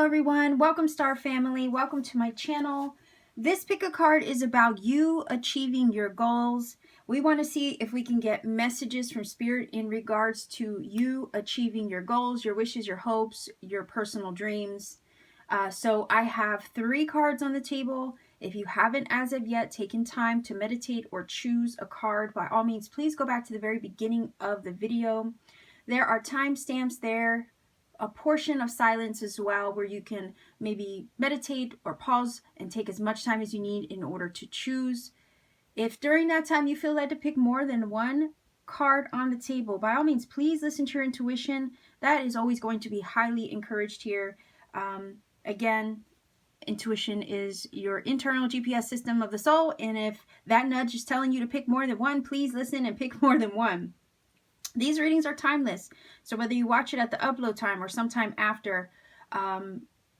Hello everyone, welcome Star Family, welcome to my channel. This pick a card is about you achieving your goals. We want to see if we can get messages from Spirit in regards to you achieving your goals, your wishes, your hopes, your personal dreams. So I have 3 cards on the table. If you haven't as of yet taken time to meditate or choose a card, by all means, please go back to the very beginning of the video. There are timestamps there, a portion of silence as well, where you can maybe meditate or pause and take as much time as you need in order to choose. If during that time you feel led to pick more than one card on the table, by all means, please listen to your intuition. That is always going to be highly encouraged here. Again, intuition is your internal GPS system of the soul, and if that nudge is telling you to pick more than one, please listen and pick more than one. These readings are timeless, so whether you watch it at the upload time or sometime after,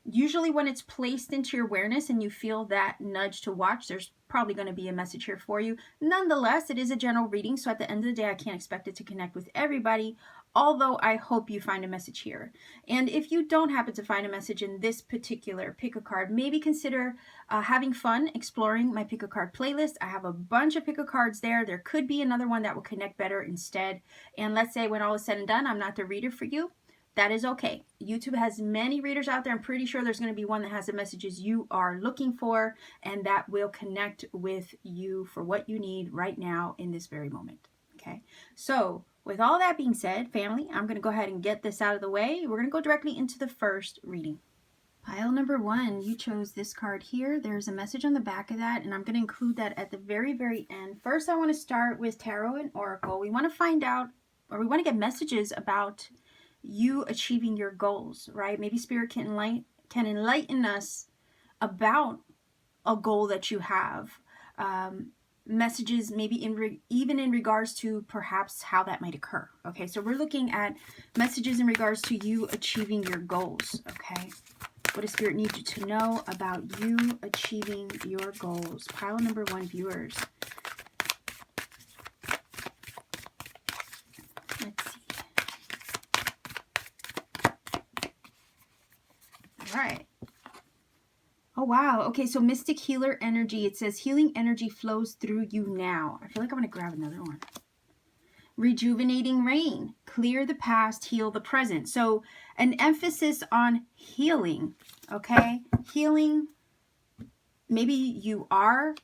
usually when it's placed into your awareness and you feel that nudge to watch, there's probably going to be a message here for you. Nonetheless, it is a general reading, so at the end of the day, I can't expect it to connect with everybody, although I hope you find a message here. And if you don't happen to find a message in this particular pick a card, maybe consider having fun exploring my pick a card playlist. I have a bunch of pick a cards there. There could be another one that will connect better instead. And let's say when all is said and done, I'm not the reader for you. That is okay. YouTube has many readers out there. I'm pretty sure there's going to be one that has the messages you are looking for and that will connect with you for what you need right now in this very moment. Okay, so with all that being said, family, I'm going to go ahead and get this out of the way. We're going to go directly into the first reading. Pile number 1, you chose this card here. There's a message on the back of that, and I'm going to include that at the very, very end. First, I want to start with Tarot and Oracle. We want to find out, or we want to get messages about you achieving your goals, right? Maybe Spirit can enlighten us about a goal that you have. Messages maybe even in regards to perhaps how that might occur. Okay, so we're looking at messages in regards to you achieving your goals. Okay, what does Spirit need you to know about you achieving your goals? Pile number 1, viewers. Let's see. All right. Oh, wow. Okay, so mystic healer energy. It says healing energy flows through you now. I feel like I'm going to grab another one. Rejuvenating rain. Clear the past, heal the present. So an emphasis on healing, okay? Healing. Maybe you are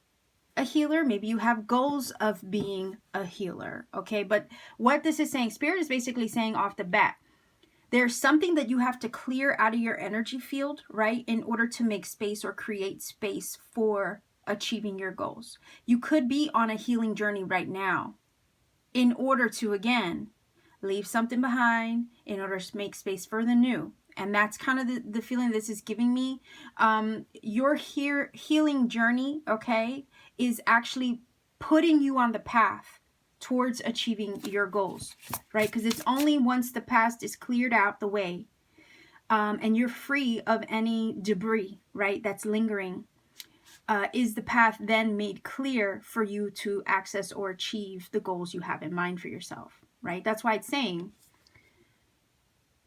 a healer. Maybe you have goals of being a healer, okay? But what this is saying, Spirit is basically saying off the bat, there's something that you have to clear out of your energy field, right, in order to make space or create space for achieving your goals. You could be on a healing journey right now in order to, again, leave something behind, in order to make space for the new. And that's kind of the feeling this is giving me. Your healing journey, okay, is actually putting you on the path towards achieving your goals, right? Because it's only once the past is cleared out the way and you're free of any debris, right, that's lingering, is the path then made clear for you to access or achieve the goals you have in mind for yourself, right? That's why it's saying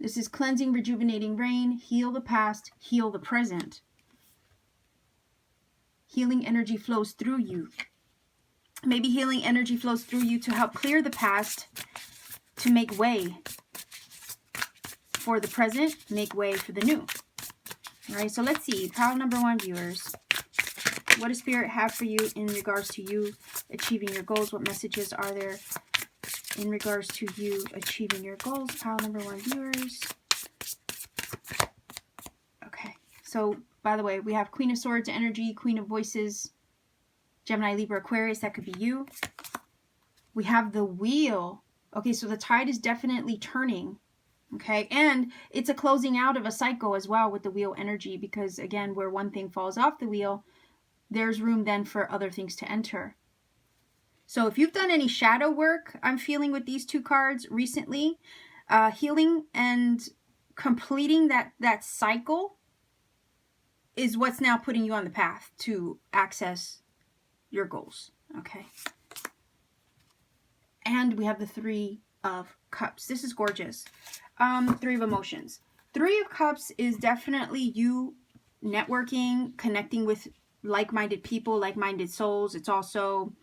this is cleansing, rejuvenating rain, heal the past, heal the present. Healing energy flows through you. Maybe healing energy flows through you to help clear the past, to make way for the present, make way for the new. All right, so let's see. Pile number 1, viewers. What does Spirit have for you in regards to you achieving your goals? What messages are there in regards to you achieving your goals? Pile number 1, viewers. Okay, so by the way, we have Queen of Swords energy, Queen of Voices, Gemini, Libra, Aquarius. That could be you. We have the Wheel. Okay, so the tide is definitely turning. Okay, and it's a closing out of a cycle as well with the Wheel energy, because again, where one thing falls off the wheel, there's room then for other things to enter. So if you've done any shadow work, I'm feeling with these 2 cards recently, healing and completing that cycle is what's now putting you on the path to access your goals. Okay, and we have the 3 of Cups. This is gorgeous. 3 of Emotions. Three of Cups is definitely you networking, connecting with like-minded people, like-minded souls. It's also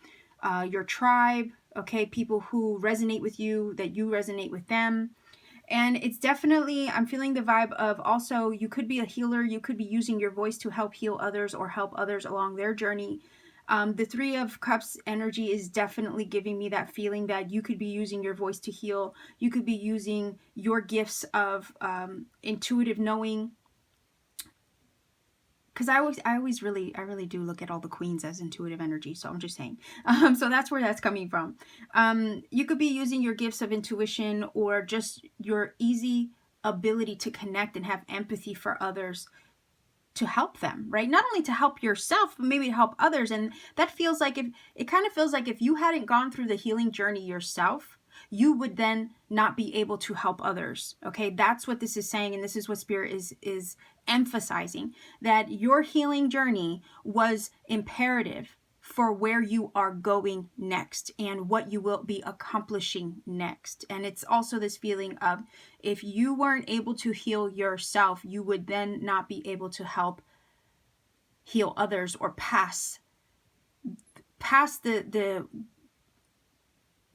your tribe, okay? People who resonate with you, that you resonate with them. And it's definitely, I'm feeling the vibe of also, you could be a healer. You could be using your voice to help heal others or help others along their journey. The Three of Cups energy is definitely giving me that feeling that you could be using your voice to heal. You could be using your gifts of intuitive knowing. Because I really do look at all the queens as intuitive energy. So I'm just saying. So that's where that's coming from. You could be using your gifts of intuition or just your easy ability to connect and have empathy for others to help them, right? Not only to help yourself, but maybe to help others. And that feels like, if it kind of feels like if you hadn't gone through the healing journey yourself, you would then not be able to help others. Okay, that's what this is saying, and this is what Spirit is emphasizing, that your healing journey was imperative for where you are going next and what you will be accomplishing next. And it's also this feeling of, if you weren't able to heal yourself, you would then not be able to help heal others or pass the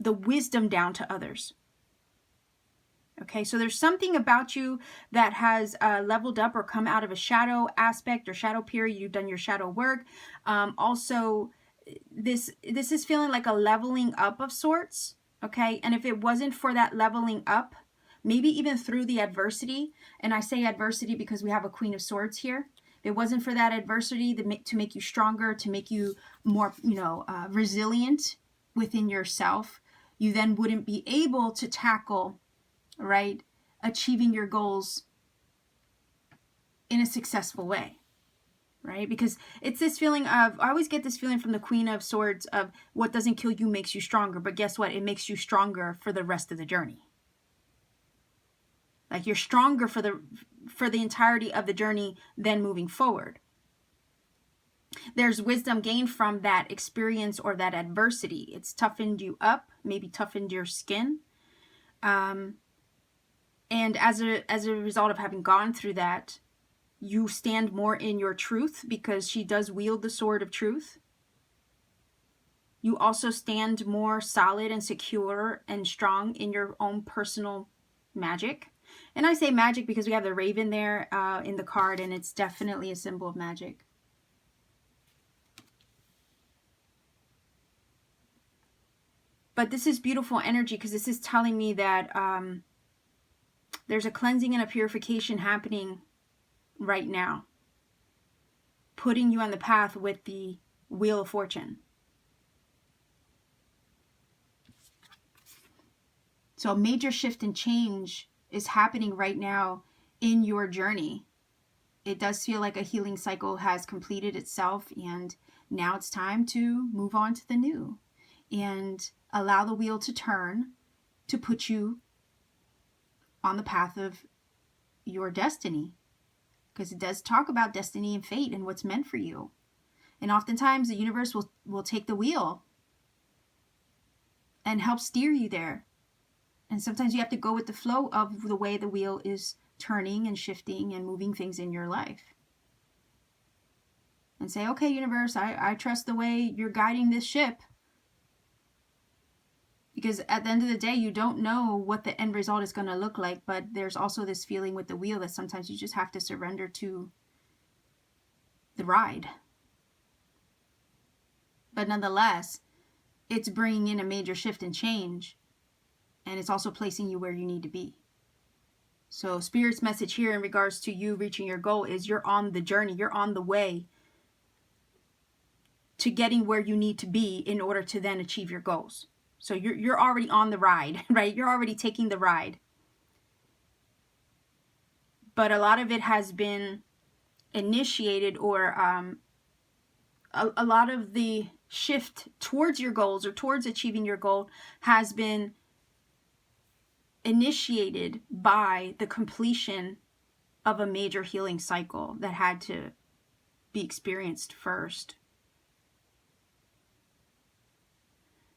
wisdom down to others. Okay, so there's something about you that has leveled up or come out of a shadow aspect or shadow period. You've done your shadow work. Also, this is feeling like a leveling up of sorts. Okay, and if it wasn't for that leveling up, maybe even through the adversity, and I say adversity because we have a Queen of Swords here. If it wasn't for that adversity to make you stronger, to make you more, resilient within yourself, you then wouldn't be able to tackle, right, achieving your goals in a successful way, right? Because it's this feeling of, I always get this feeling from the Queen of Swords of, what doesn't kill you makes you stronger. But guess what? It makes you stronger for the rest of the journey. Like, you're stronger for the entirety of the journey then moving forward. There's wisdom gained from that experience or that adversity. It's toughened you up, maybe toughened your skin. And as a result of having gone through that, you stand more in your truth, because she does wield the sword of truth. You also stand more solid and secure and strong in your own personal magic. And I say magic because we have the raven there in the card, and it's definitely a symbol of magic. But this is beautiful energy, because this is telling me that there's a cleansing and a purification happening right now, putting you on the path with the Wheel of Fortune. So a major shift and change is happening right now in your journey. It does feel like a healing cycle has completed itself, and now it's time to move on to the new and allow the wheel to turn to put you on the path of your destiny. Because it does talk about destiny and fate and what's meant for you. And oftentimes the universe will take the wheel and help steer you there. And sometimes you have to go with the flow of the way the wheel is turning and shifting and moving things in your life. And say, okay, universe, I trust the way you're guiding this ship. Because at the end of the day, you don't know what the end result is going to look like. But there's also this feeling with the wheel that sometimes you just have to surrender to the ride. But nonetheless, it's bringing in a major shift and change. And it's also placing you where you need to be. So Spirit's message here in regards to you reaching your goal is, you're on the journey. You're on the way to getting where you need to be in order to then achieve your goals. So you're already on the ride, right? You're already taking the ride. But a lot of it has been initiated, or a lot of the shift towards your goals or towards achieving your goal has been initiated by the completion of a major healing cycle that had to be experienced first.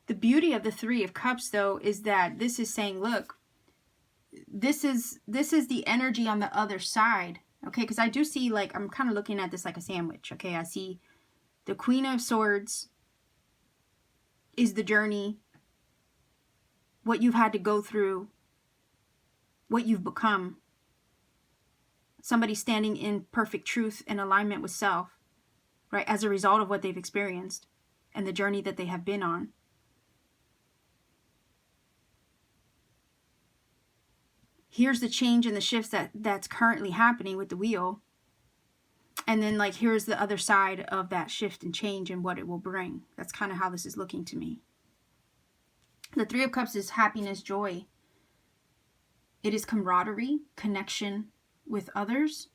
The beauty of the Three of Cups, though, is that this is saying, look, this is the energy on the other side. Okay, because I do see, like, I'm kind of looking at this like a sandwich. Okay, I see the Queen of Swords is the journey, what you've had to go through, what you've become. Somebody standing in perfect truth and alignment with self, right, as a result of what they've experienced and the journey that they have been on. Here's the change and the shifts that's currently happening with the wheel. And then, like, here's the other side of that shift and change and what it will bring. That's kind of how this is looking to me. The Three of Cups is happiness, joy. It is camaraderie, connection with others.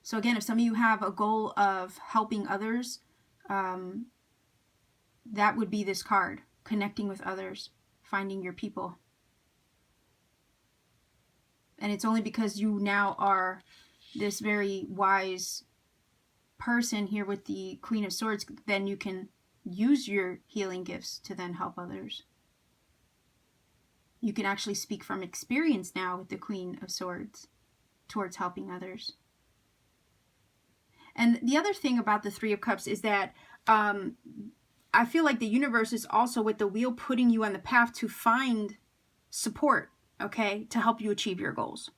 So again, if some of you have a goal of helping others, that would be this card. Connecting with others, finding your people. And it's only because you now are this very wise person here with the Queen of Swords, then you can use your healing gifts to then help others. You can actually speak from experience now with the Queen of Swords towards helping others. And the other thing about the Three of Cups is that I feel like the universe is also, with the wheel, putting you on the path to find support, okay, to help you achieve your goals.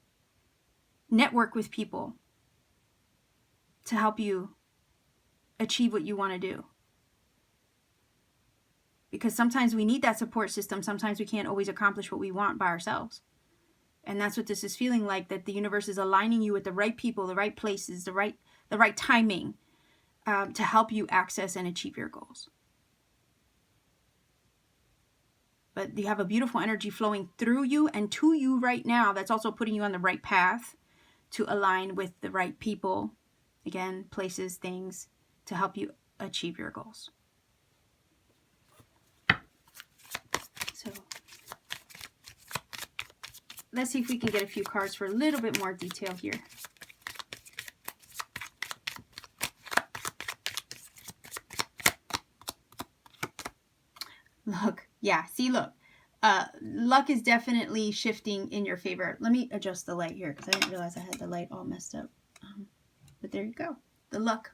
Network with people to help you achieve what you want to do. Because sometimes we need that support system. Sometimes we can't always accomplish what we want by ourselves. And that's what this is feeling like, that the universe is aligning you with the right people, the right places, the right timing to help you access and achieve your goals. But you have a beautiful energy flowing through you and to you right now that's also putting you on the right path to align with the right people, again, places, things, to help you achieve your goals. So let's see if we can get a few cards for a little bit more detail here. Look, yeah, see, look. Luck is definitely shifting in your favor. Let me adjust the light here because I didn't realize I had the light all messed up. But there you go. The luck.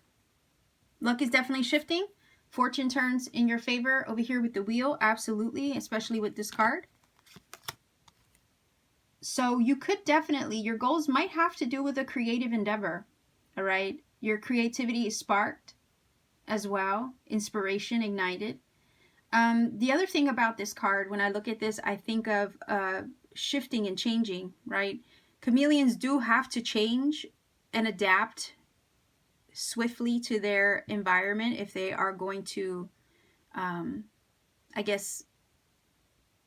Luck is definitely shifting. Fortune turns in your favor over here with the wheel. Absolutely, especially with this card. So you could definitely, your goals might have to do with a creative endeavor. All right. Your creativity is sparked as well. Inspiration ignited. The other thing about this card, when I look at this, I think of shifting and changing, right? Chameleons do have to change and adapt swiftly to their environment if they are going to, I guess,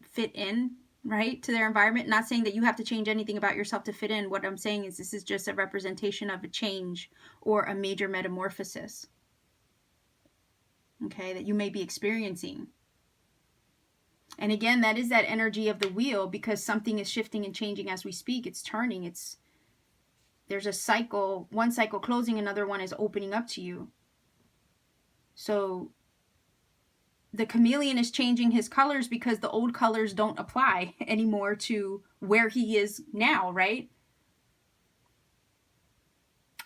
fit in, right, to their environment. Not saying that you have to change anything about yourself to fit in. What I'm saying is this is just a representation of a change or a major metamorphosis, okay, that you may be experiencing. And again, that is that energy of the wheel, because something is shifting and changing as we speak. It's turning. There's a cycle, one cycle closing, another one is opening up to you. So the chameleon is changing his colors because the old colors don't apply anymore to where he is now, right?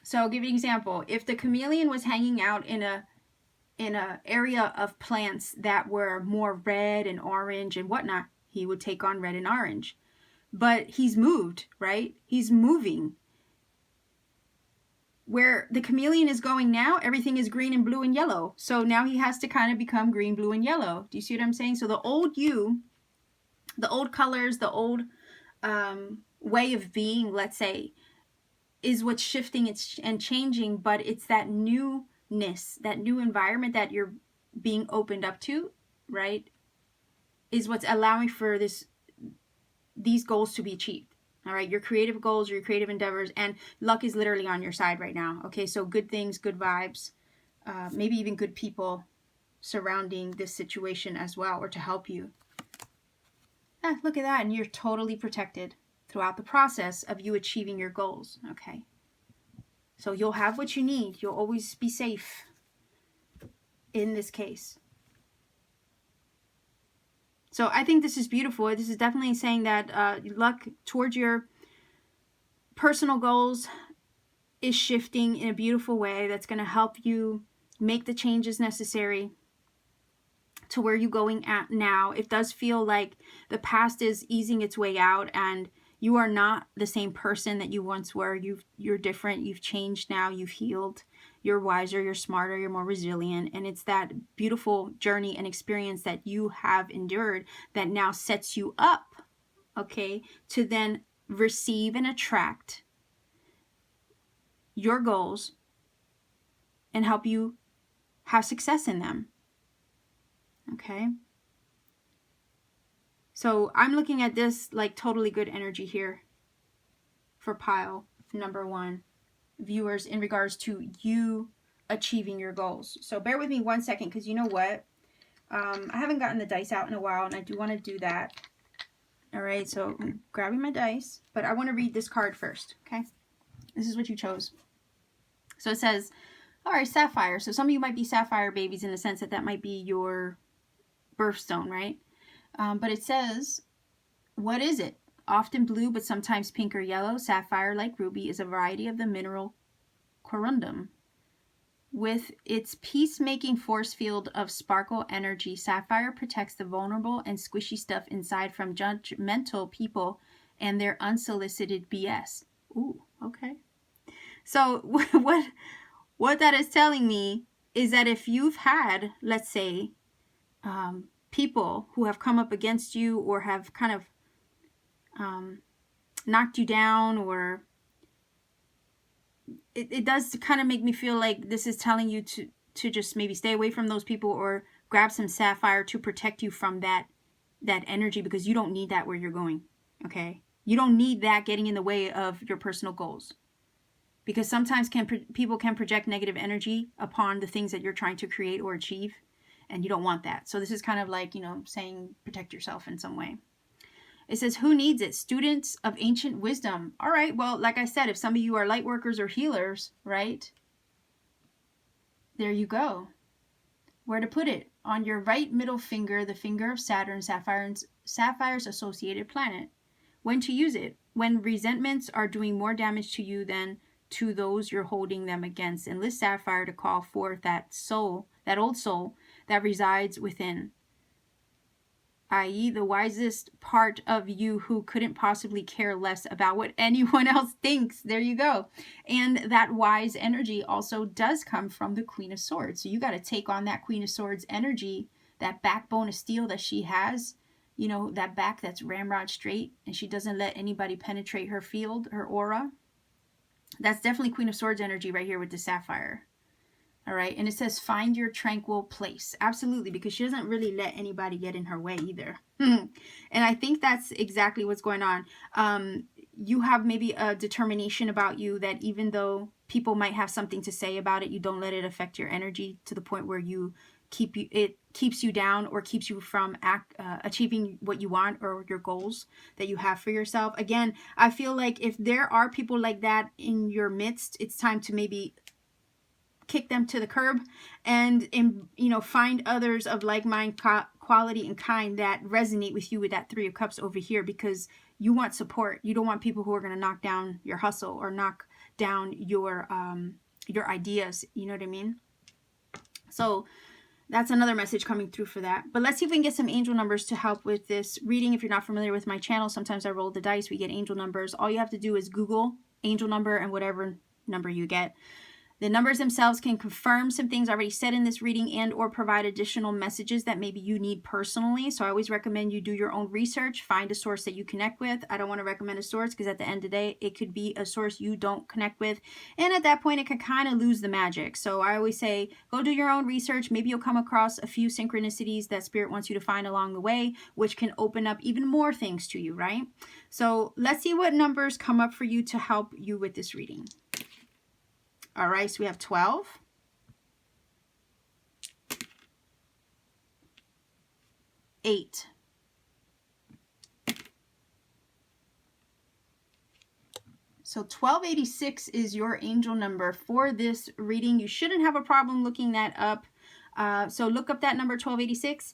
So I'll give you an example. If the chameleon was hanging out in a area of plants that were more red and orange and whatnot, he would take on red and orange. But he's moved, right? He's moving. Where the chameleon is going now, everything is green and blue and yellow. So now he has to kind of become green, blue, and yellow. Do you see what I'm saying? So the old you, the old colors, the old way of being, let's say, is what's shifting and changing, but it's that newness, that new environment that you're being opened up to, right, is what's allowing for these goals to be achieved. All right, your creative goals, your creative endeavors, and luck is literally on your side right now. Okay, so good things, good vibes, maybe even good people surrounding this situation as well, or to help you. Look at that, and you're totally protected throughout the process of you achieving your goals. Okay, so you'll have what you need. You'll always be safe in this case. So I think this is beautiful. This is definitely saying that luck towards your personal goals is shifting in a beautiful way that's going to help you make the changes necessary to where you're going at now. It does feel like the past is easing its way out, and you are not the same person that you once were. You're different. You've changed now. You've healed. You're wiser. You're smarter. You're more resilient. And it's that beautiful journey and experience that you have endured that now sets you up, okay, to then receive and attract your goals and help you have success in them. Okay. So I'm looking at this like totally good energy here for pile number 1, viewers, in regards to you achieving your goals. So bear with me 1 second, because you know what? I haven't gotten the dice out in a while, and I do want to do that. All right, so I'm grabbing my dice, but I want to read this card first, okay? This is what you chose. So it says, all right, sapphire. So some of you might be sapphire babies in the sense that that might be your birthstone, right? But it says, what is it? Often blue, but sometimes pink or yellow, sapphire, like ruby, is a variety of the mineral corundum. With its peacemaking force field of sparkle energy, sapphire protects the vulnerable and squishy stuff inside from judgmental people and their unsolicited BS. Ooh, okay. So what that is telling me is that if you've had, let's say, people who have come up against you or have kind of knocked you down, or it does kind of make me feel like this is telling you to just maybe stay away from those people or grab some sapphire to protect you from that energy, because you don't need that where you're going, okay? You don't need that getting in the way of your personal goals, because sometimes people can project negative energy upon the things that you're trying to create or achieve, and you don't want that. So this is kind of like, saying protect yourself in some way. It says, who needs it? Students of ancient wisdom. All right, well, like I said, if some of you are light workers or healers, right? There you go. Where to put it? On your right middle finger, the finger of Saturn, Sapphire's associated planet. When to use it? When resentments are doing more damage to you than to those you're holding them against. Enlist Sapphire to call forth that soul, that old soul that resides within, i.e. the wisest part of you who couldn't possibly care less about what anyone else thinks. There you go. And that wise energy also does come from the Queen of Swords. So you got to take on that Queen of Swords energy, that backbone of steel that she has, that back that's ramrod straight, and she doesn't let anybody penetrate her field, her aura. That's definitely Queen of Swords energy right here with the sapphire. All right, and it says, find your tranquil place. Absolutely, because she doesn't really let anybody get in her way either. And I think that's exactly what's going on. You have maybe a determination about you that even though people might have something to say about it, you don't let it affect your energy to the point where it keeps you down or keeps you from achieving what you want or your goals that you have for yourself. Again, I feel like if there are people like that in your midst, it's time to maybe kick them to the curb and find others of like mind, quality, and kind that resonate with you with that 3 of Cups over here, because you want support. You don't want people who are going to knock down your hustle or knock down your ideas. You know what I mean? So that's another message coming through for that. But let's see if we can get some angel numbers to help with this reading. If you're not familiar with my channel, sometimes I roll the dice. We get angel numbers. All you have to do is Google angel number and whatever number you get. The numbers themselves can confirm some things already said in this reading and or provide additional messages that maybe you need personally. So I always recommend you do your own research, find a source that you connect with. I don't want to recommend a source because at the end of the day, it could be a source you don't connect with. And at that point, it can kind of lose the magic. So I always say, go do your own research. Maybe you'll come across a few synchronicities that Spirit wants you to find along the way, which can open up even more things to you, right? So let's see what numbers come up for you to help you with this reading. All right, so we have 12, 8, 1286 is your angel number for this reading. You shouldn't have a problem looking that up. So look up that number 1286.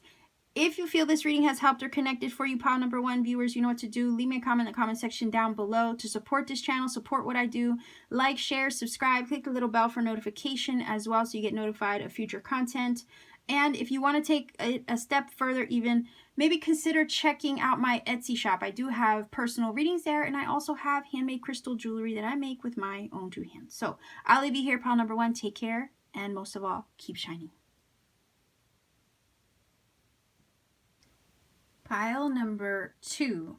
If you feel this reading has helped or connected for you, pile number 1 viewers, you know what to do. Leave me a comment in the comment section down below to support this channel, support what I do. Like, share, subscribe, click the little bell for notification as well so you get notified of future content. And if you want to take a step further even, maybe consider checking out my Etsy shop. I do have personal readings there, and I also have handmade crystal jewelry that I make with my own 2 hands. So I'll leave you here, pile number 1. Take care, and most of all, keep shining. Pile number 2.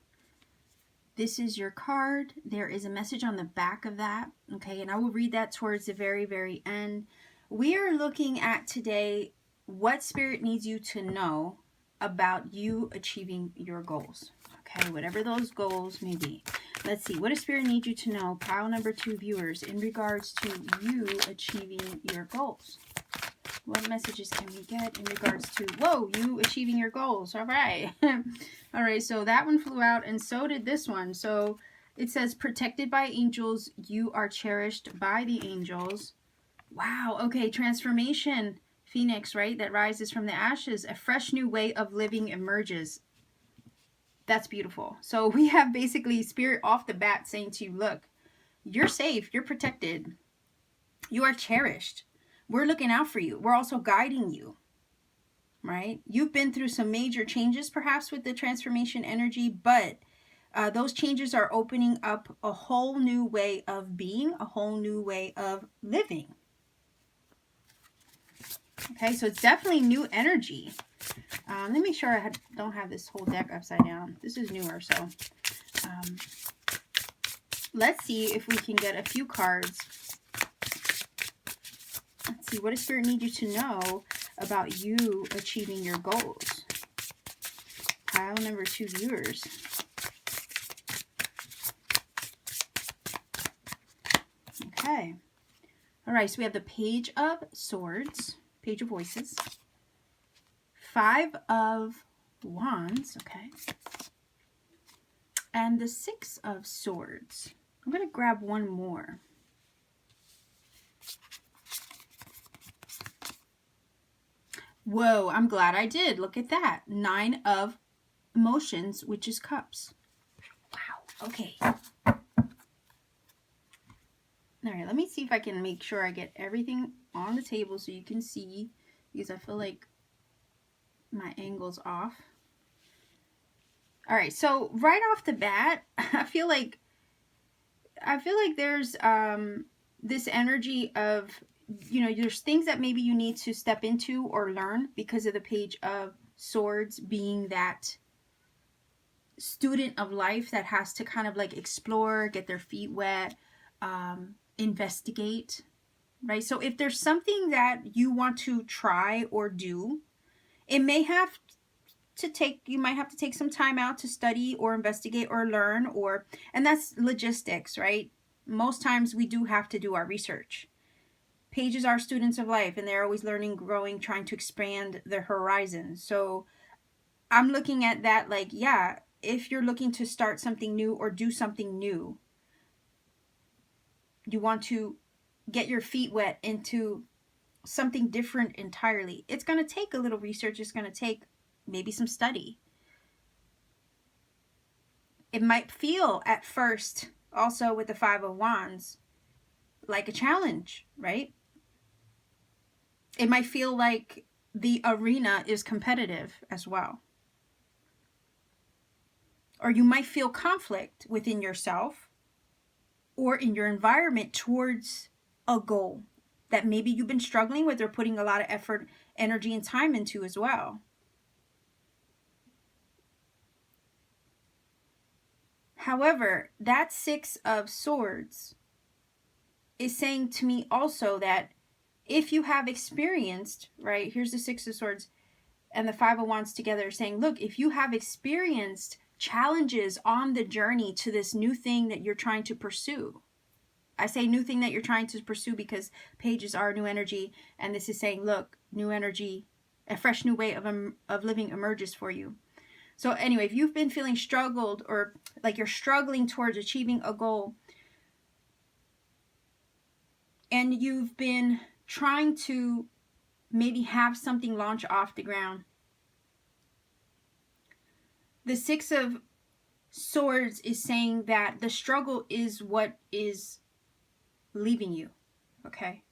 This is your card. There is a message on the back of that, okay? And I will read that towards the very, very end. We are looking at today what Spirit needs you to know about you achieving your goals, okay? Whatever those goals may be. Let's see. What does Spirit need you to know, pile number 2 viewers, in regards to you achieving your goals? What messages can we get in regards to, whoa, you achieving your goals? All right. All right, so that one flew out, and so did this one. So it says, protected by angels, you are cherished by the angels. Wow, okay, transformation, Phoenix, right? That rises from the ashes. A fresh new way of living emerges. That's beautiful. So we have basically Spirit off the bat saying to you, look, you're safe, you're protected, you are cherished. We're looking out for you. We're also guiding you, right? You've been through some major changes perhaps with the transformation energy, but those changes are opening up a whole new way of being, a whole new way of living. Okay, so it's definitely new energy. Let me make sure I don't have this whole deck upside down. This is newer, so let's see if we can get a few cards. Let's see, what does Spirit need you to know about you achieving your goals? Pile number 2 viewers. Okay. All right, so we have the Page of Swords, Page of Voices, 5 of Wands, okay, and the 6 of Swords. I'm going to grab one more. Whoa, I'm glad I did. Look at that. 9 of Emotions, which is Cups. Wow, okay. All right, let me see if I can make sure I get everything on the table so you can see, because I feel like my angle's off. All right, so right off the bat, I feel like there's this energy of, you know, there's things that maybe you need to step into or learn because of the Page of Swords being that student of life that has to kind of like explore, get their feet wet, investigate, right? So if there's something that you want to try or do, it may have to take, you might have to take some time out to study or investigate or learn, and that's logistics, right? Most times we do have to do our research. Pages are students of life, and they're always learning, growing, trying to expand their horizons. So I'm looking at that like, yeah, if you're looking to start something new or do something new, you want to get your feet wet into something different entirely. It's going to take a little research. It's going to take maybe some study. It might feel at first, also with the 5 of Wands, like a challenge, right? It might feel like the arena is competitive as well. Or you might feel conflict within yourself or in your environment towards a goal that maybe you've been struggling with or putting a lot of effort, energy, and time into as well. However, that 6 of Swords is saying to me also that if you have experienced, right, here's the 6 of Swords and the 5 of Wands together saying, look, if you have experienced challenges on the journey to this new thing that you're trying to pursue. I say new thing that you're trying to pursue because pages are new energy, and this is saying, look, new energy, a fresh new way of living emerges for you. So anyway, if you've been feeling struggled or like you're struggling towards achieving a goal, and you've been trying to maybe have something launch off the ground, The Six of Swords is saying that the struggle is what is leaving you, okay?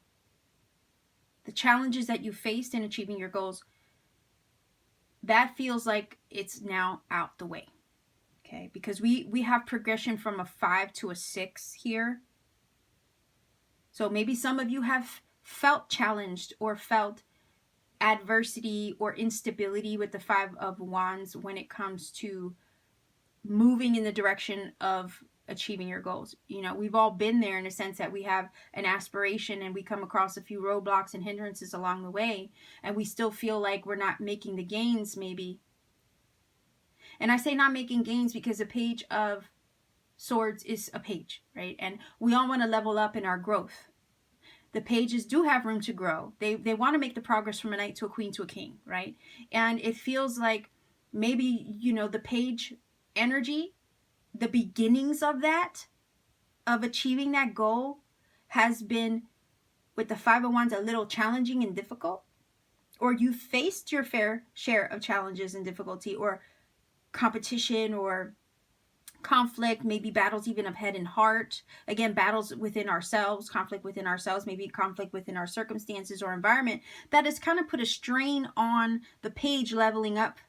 The challenges that you faced in achieving your goals, that feels like it's now out the way, okay? Because we have progression from a 5 to a 6 here. So maybe some of you have felt challenged or felt adversity or instability with the 5 of Wands when it comes to moving in the direction of achieving your goals. You know, we've all been there in a sense that we have an aspiration and we come across a few roadblocks and hindrances along the way, and we still feel like we're not making the gains maybe. And I say not making gains because a Page of Swords is a page, right? And we all want to level up in our growth. The pages do have room to grow. They want to make the progress from a knight to a queen to a king, right? And it feels like maybe, you know, the page energy, the beginnings of that, of achieving that goal, has been, with the 5 of Wands, a little challenging and difficult. Or you faced your fair share of challenges and difficulty, or competition, or conflict, maybe battles even of head and heart. Again, battles within ourselves, conflict within ourselves, maybe conflict within our circumstances or environment that has kind of put a strain on the page leveling up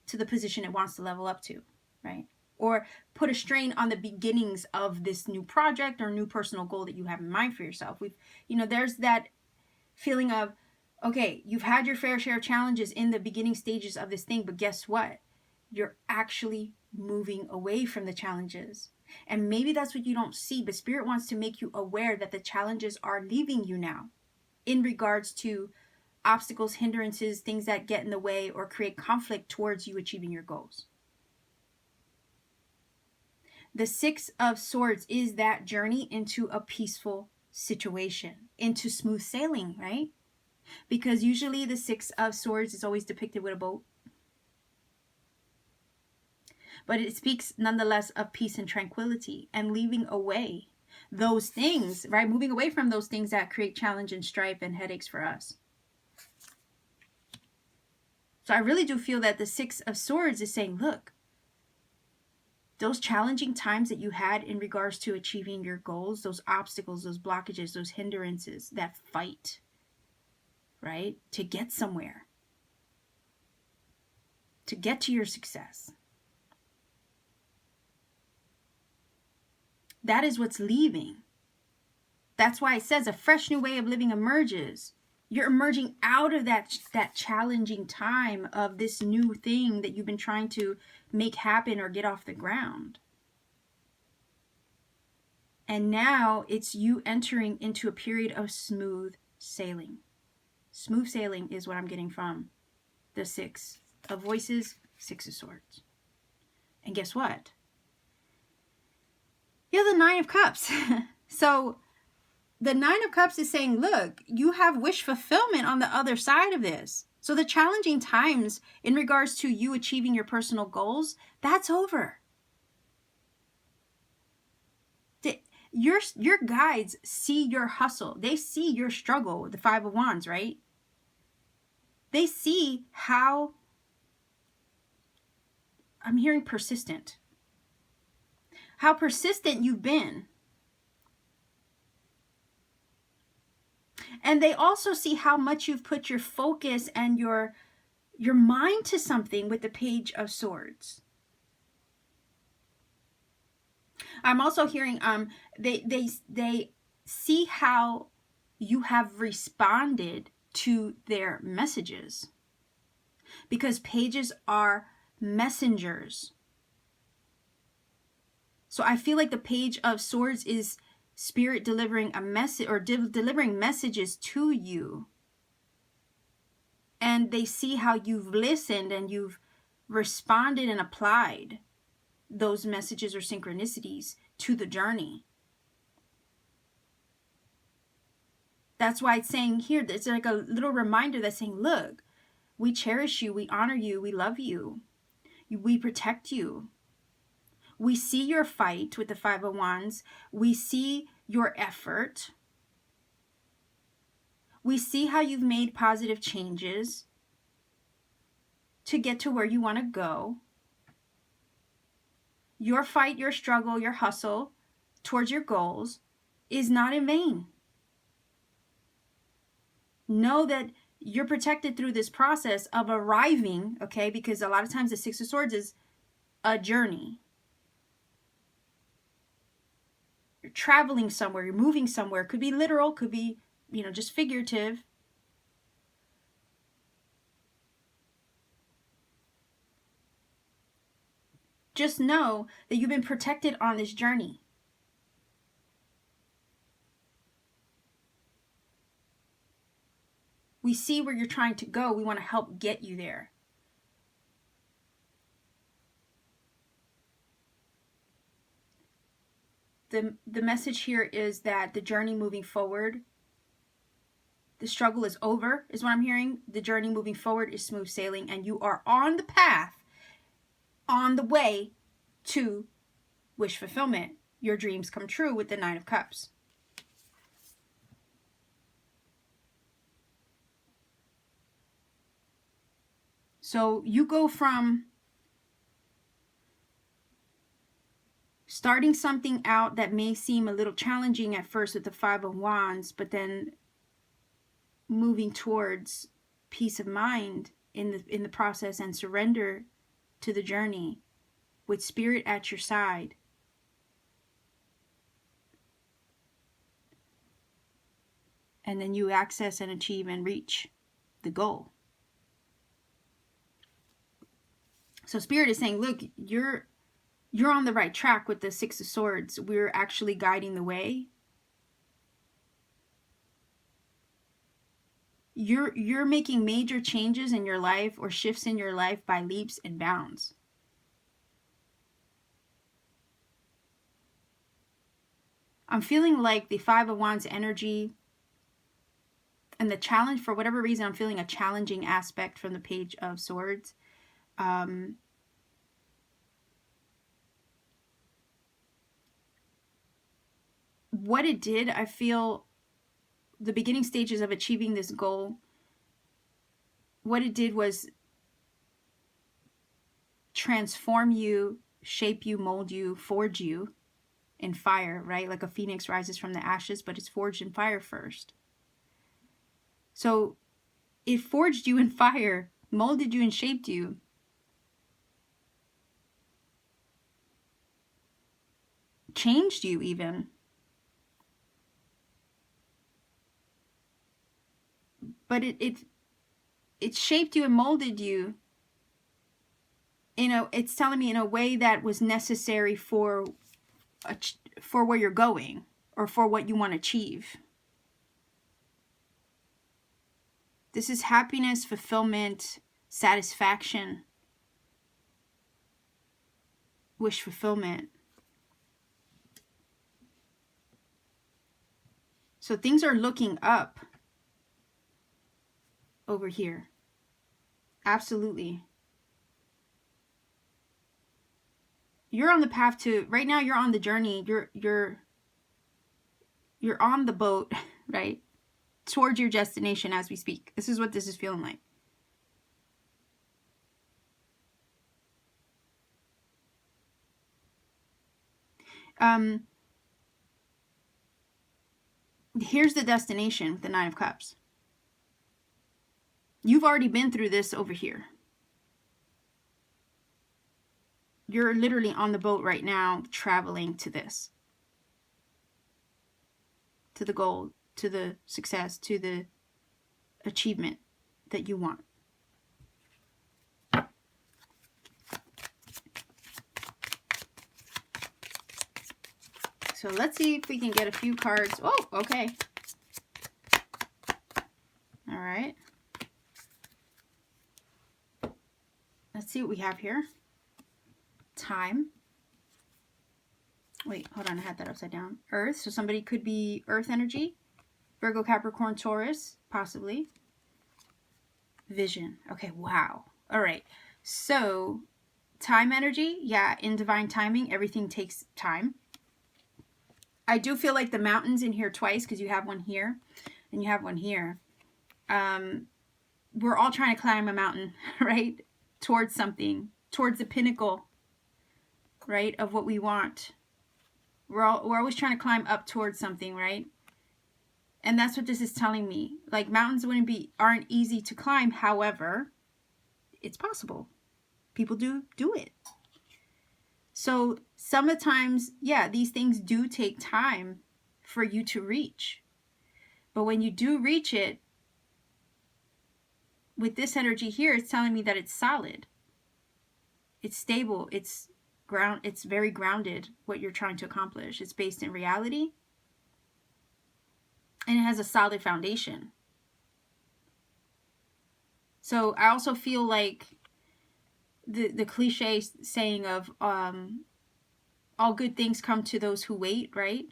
to the position it wants to level up to, right? Or put a strain on the beginnings of this new project or new personal goal that you have in mind for yourself. There's that feeling of, okay, you've had your fair share of challenges in the beginning stages of this thing, but guess what? You're actually moving away from the challenges. And maybe that's what you don't see, but Spirit wants to make you aware that the challenges are leaving you now in regards to obstacles, hindrances, things that get in the way or create conflict towards you achieving your goals. The 6 of Swords is that journey into a peaceful situation, into smooth sailing, right? Because usually the 6 of Swords is always depicted with a boat. But it speaks nonetheless of peace and tranquility and leaving away those things, right? Moving away from those things that create challenge and strife and headaches for us. So I really do feel that the 6 of Swords is saying, look, those challenging times that you had in regards to achieving your goals, those obstacles, those blockages, those hindrances, that fight, right? To get somewhere, to get to your success. That is what's leaving. That's why it says a fresh new way of living emerges. You're emerging out of that challenging time of this new thing that you've been trying to make happen or get off the ground. And now it's you entering into a period of smooth sailing. Smooth sailing is what I'm getting from the 6 of Voices, 6 of Swords. And guess what? You have the 9 of Cups. So the 9 of Cups is saying, look, you have wish fulfillment on the other side of this. So the challenging times in regards to you achieving your personal goals, that's over. Your guides see your hustle. They see your struggle with the 5 of Wands, right? They see how, I'm hearing persistent. How persistent you've been. And they also see how much you've put your focus and your mind to something with the Page of Swords. I'm also hearing they see how you have responded to their messages. Because pages are messengers. So I feel like the Page of Swords is Spirit delivering a message or delivering messages to you. And they see how you've listened and you've responded and applied those messages or synchronicities to the journey. That's why it's saying here, it's like a little reminder that's saying, look, we cherish you, we honor you, we love you, we protect you. We see your fight with the 5 of Wands. We see your effort. We see how you've made positive changes to get to where you want to go. your fight, your struggle, your hustle towards your goals is not in vain. Know that you're protected through this process of arriving, okay? Because a lot of times the Six of Swords is a journey. You're traveling somewhere, you're moving somewhere. Could be literal, could be, just figurative. Just know that you've been protected on this journey. We see where you're trying to go. We want to help get you there. The message here is that the journey moving forward, the struggle is over, is what I'm hearing. The journey moving forward is smooth sailing, and you are on the path, on the way to wish fulfillment. Your dreams come true with the Nine of Cups. So you go from starting something out that may seem a little challenging at first with the Five of Wands, but then moving towards peace of mind in the process and surrender to the journey with spirit at your side. And then you access and achieve and reach the goal. So Spirit is saying, look, you're on the right track with the Six of Swords. We're actually guiding the way. You're making major changes in your life or shifts in your life by leaps and bounds. I'm feeling like the Five of Wands energy and the challenge, for whatever reason, I'm feeling a challenging aspect from the Page of Swords. What it did, I feel the beginning stages of achieving this goal, what it did was transform you, shape you, mold you, forge you in fire, right? Like a phoenix rises from the ashes, but it's forged in fire first. So it forged you in fire, molded you and shaped you. Changed you even. But it shaped you and molded you it's telling me in a way that was necessary for where you're going or for what you want to achieve. This is happiness, fulfillment, satisfaction, wish fulfillment. So things are looking up over here. Absolutely. You're on the path to, right now you're on the journey. You're on the boat, right? Towards your destination as we speak. This is what this is feeling like. Here's the destination with the Nine of Cups. You've already been through this over here. You're literally on the boat right now, traveling to this. To the goal, to the success, to the achievement that you want. So let's see if we can get a few cards. Oh, okay. All right. Let's see what we have here. Time. Wait, hold on. I had that upside down. Earth. So somebody could be earth energy. Virgo, Capricorn, Taurus, possibly. Vision. Okay, wow. All right. So time energy. Yeah, in divine timing, everything takes time. I do feel like the mountains in here twice because you have one here and you have one here. We're all trying to climb a mountain, right? Towards something, towards the pinnacle, right, of what we want. We're always trying to climb up towards something, right? And that's what this is telling me. Like, mountains aren't easy to climb. However, it's possible. People do it. So sometimes, yeah, these things do take time for you to reach. But when you do reach it, with this energy here, it's telling me that it's solid. It's stable. It's very grounded, what you're trying to accomplish. It's based in reality. And it has a solid foundation. So I also feel like the cliche saying of all good things come to those who wait, right?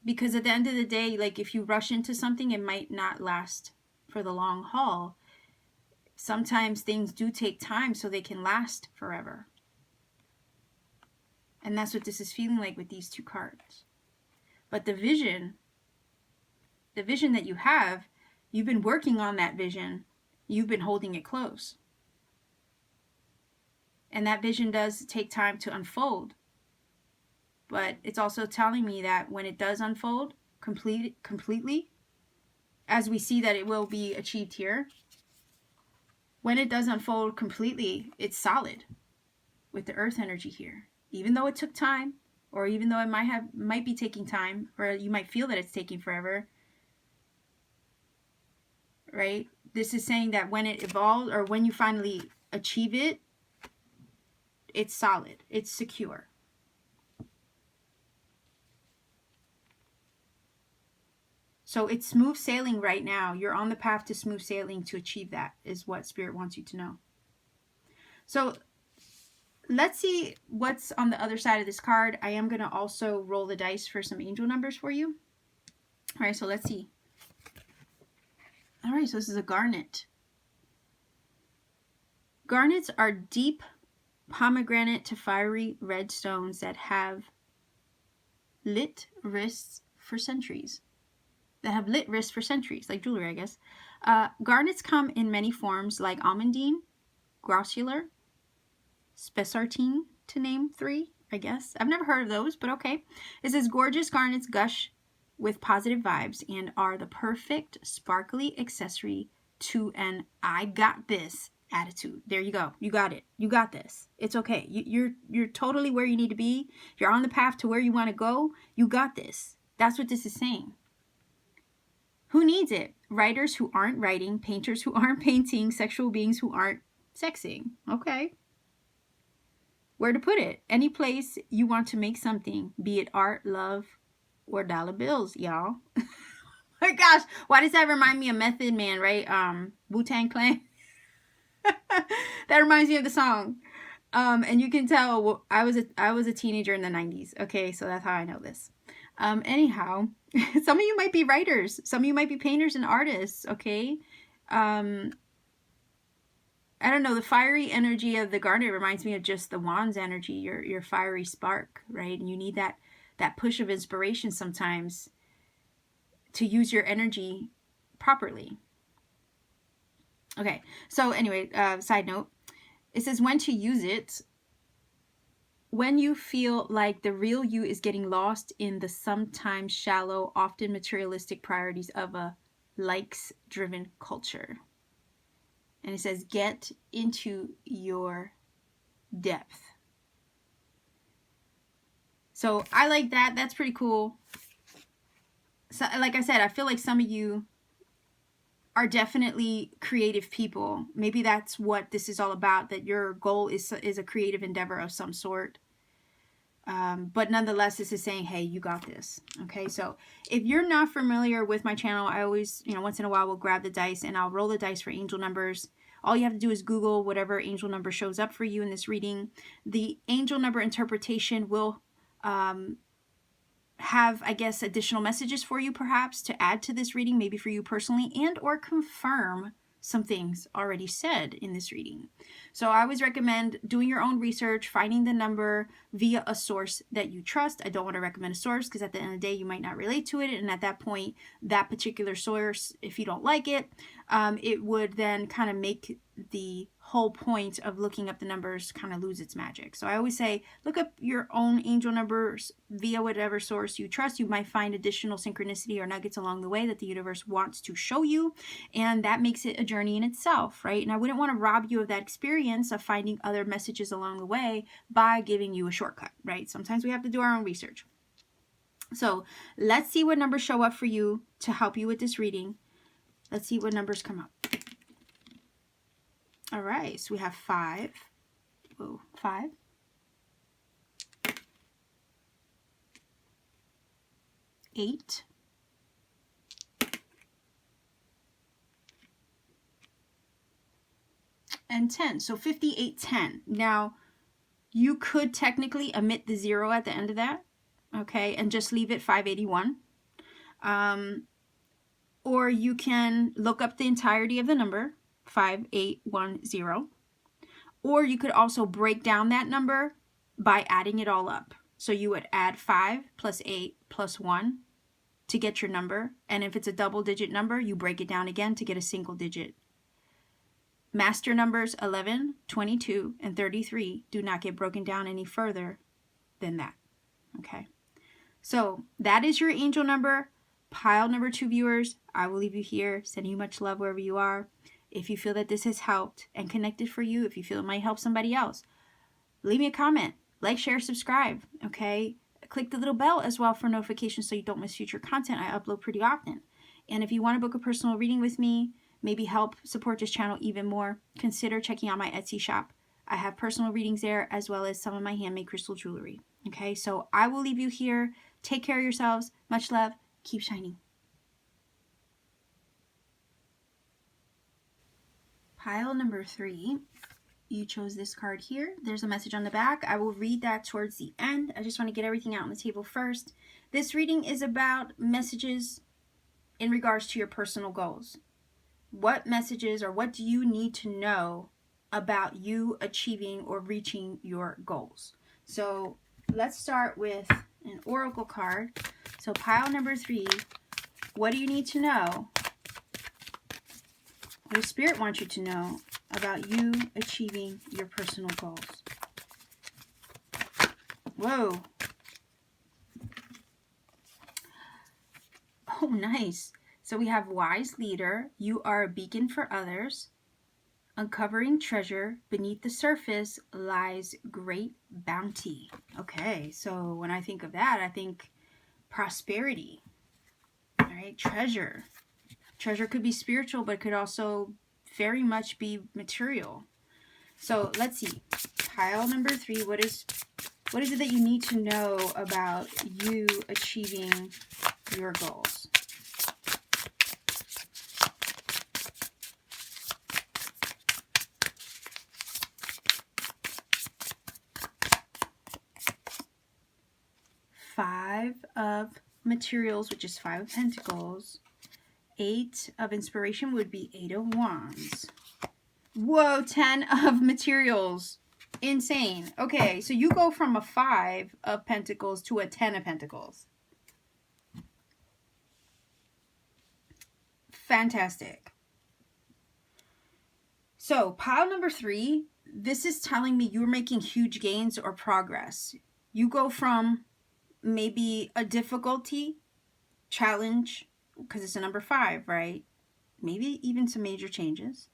Because at the end of the day, like, if you rush into something, it might not last for the long haul. Sometimes things do take time so they can last forever. And that's what this is feeling like with these two cards. But the vision that you have, you've been working on that vision. You've been holding it close. And that vision does take time to unfold. But it's also telling me that when it does unfold completely, as we see that it will be achieved here, when it does unfold completely, it's solid with the earth energy here. Even though it took time, or even though it might be taking time, or you might feel that it's taking forever, right? This is saying that when it evolves, or when you finally achieve it, it's solid, it's secure. So it's smooth sailing right now. You're on the path to smooth sailing to achieve that, is what Spirit wants you to know. So let's see what's on the other side of this card. I am going to also roll the dice for some angel numbers for you. All right, so let's see. All right, so this is a garnet. Garnets are deep pomegranate to fiery red stones that have lit wrists for centuries. Like jewelry, I guess. Garnets come in many forms, like almandine, grossular, spessartine, to name 3, I guess. I've never heard of those, but okay. It says gorgeous garnets gush with positive vibes and are the perfect sparkly accessory to an I got this attitude. There you go. You got it. You got this. It's okay. You're totally where you need to be. You're on the path to where you want to go. You got this. That's what this is saying. Who needs it? Writers who aren't writing, painters who aren't painting, sexual beings who aren't sexing. Okay. Where to put it? Any place you want to make something, be it art, love, or dollar bills, y'all. My gosh, why does that remind me of Method Man, right? Wu-Tang Clan. That reminds me of the song. And you can tell I was a teenager in the 90s. Okay, so that's how I know this. Anyhow, some of you might be writers. Some of you might be painters and artists, okay? I don't know, the fiery energy of the garnet reminds me of just the wand's energy, your fiery spark, right? And you need that push of inspiration sometimes to use your energy properly. Okay, so anyway, side note. It says when to use it. When you feel like the real you is getting lost in the sometimes shallow, often materialistic priorities of a likes-driven culture. And it says, get into your depth. So I like that. That's pretty cool. So, like I said, I feel like some of you are definitely creative people. Maybe that's what this is all about, that your goal is a creative endeavor of some sort. But nonetheless, this is saying, hey, you got this. Okay, so if you're not familiar with my channel, I always, once in a while, will grab the dice and I'll roll the dice for angel numbers. All you have to do is Google whatever angel number shows up for you in this reading. The angel number interpretation will have, I guess, additional messages for you perhaps to add to this reading, maybe for you personally, and or confirm some things already said in this reading. So I always recommend doing your own research, finding the number via a source that you trust. I don't want to recommend a source because at the end of the day, you might not relate to it. And at that point, that particular source, if you don't like it, it would then kind of make the whole point of looking up the numbers kind of lose its magic. So I always say, look up your own angel numbers via whatever source you trust. You might find additional synchronicity or nuggets along the way that the universe wants to show you, and that makes it a journey in itself, right? And I wouldn't want to rob you of that experience of finding other messages along the way by giving you a shortcut, right? Sometimes we have to do our own research. So let's see what numbers show up for you to help you with this reading. Let's see what numbers come up. All right, so we have 5. Whoa, 5. 8. And 10. So 5810. Now, you could technically omit the 0 at the end of that, okay, and just leave it 581. Or you can look up the entirety of the number, 5810. Or you could also break down that number by adding it all up. So you would add 5 plus 8 plus 1 to get your number. And if it's a double digit number, you break it down again to get a single digit. Master numbers 11, 22, and 33 do not get broken down any further than that. Okay. So that is your angel number. Pile number 2 viewers, I will leave you here, sending you much love wherever you are. If you feel that this has helped and connected for you, if you feel it might help somebody else, leave me a comment, like, share, subscribe, okay? Click the little bell as well for notifications so you don't miss future content. I upload pretty often. And if you want to book a personal reading with me, maybe help support this channel even more, consider checking out my Etsy shop. I have personal readings there as well as some of my handmade crystal jewelry. Okay, so I will leave you here. Take care of yourselves. Much love. Keep shining. Pile number 3. You chose this card here. There's a message on the back. I will read that towards the end. I just want to get everything out on the table first. This reading is about messages in regards to your personal goals. What messages or what do you need to know about you achieving or reaching your goals? So let's start with an oracle card. So pile number 3, what do you need to know? What does Spirit want you to know about you achieving your personal goals? Whoa. Oh, nice. So we have wise leader. You are a beacon for others. Uncovering treasure. Beneath the surface lies great bounty. Okay, so when I think of that, I think prosperity. All right, treasure. Treasure could be spiritual, but it could also very much be material. So let's see. Pile number 3. What is it that you need to know about you achieving your goals? Five of materials, which is 5 of pentacles. 8 of inspiration would be 8 of wands. Whoa, 10 of materials. Insane. Okay, so you go from a 5 of pentacles to a 10 of pentacles. Fantastic. So pile number 3, this is telling me you're making huge gains or progress. You go from maybe a difficulty, challenge, because it's a number 5, right? Maybe even some major changes.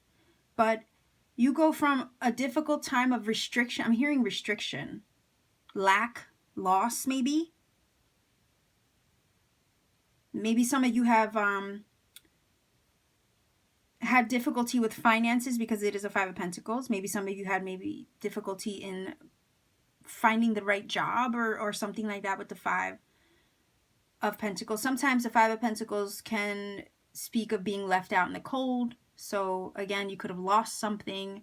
But you go from a difficult time of restriction. I'm hearing restriction, lack, loss, maybe. Maybe some of you have had difficulty with finances because it is a 5 of pentacles. Maybe some of you had maybe difficulty in finding the right job or something like that with the 5 of pentacles. Sometimes the 5 of pentacles can speak of being left out in the cold. So again, you could have lost something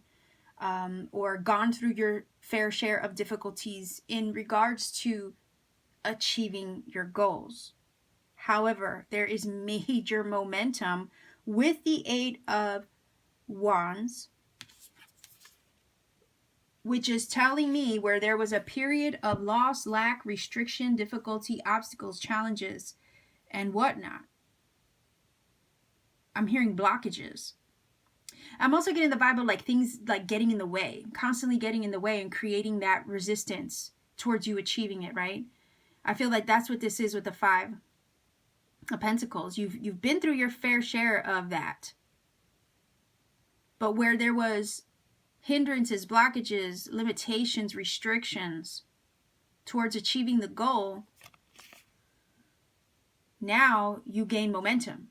or gone through your fair share of difficulties in regards to achieving your goals. However, there is major momentum with the 8 of wands, which is telling me where there was a period of loss, lack, restriction, difficulty, obstacles, challenges, and whatnot. I'm hearing blockages. I'm also getting the vibe of like things like getting in the way, constantly getting in the way and creating that resistance towards you achieving it, right? I feel like that's what this is with the Five of Pentacles. You've been through your fair share of that. But where there was hindrances, blockages, limitations, restrictions towards achieving the goal, now you gain momentum.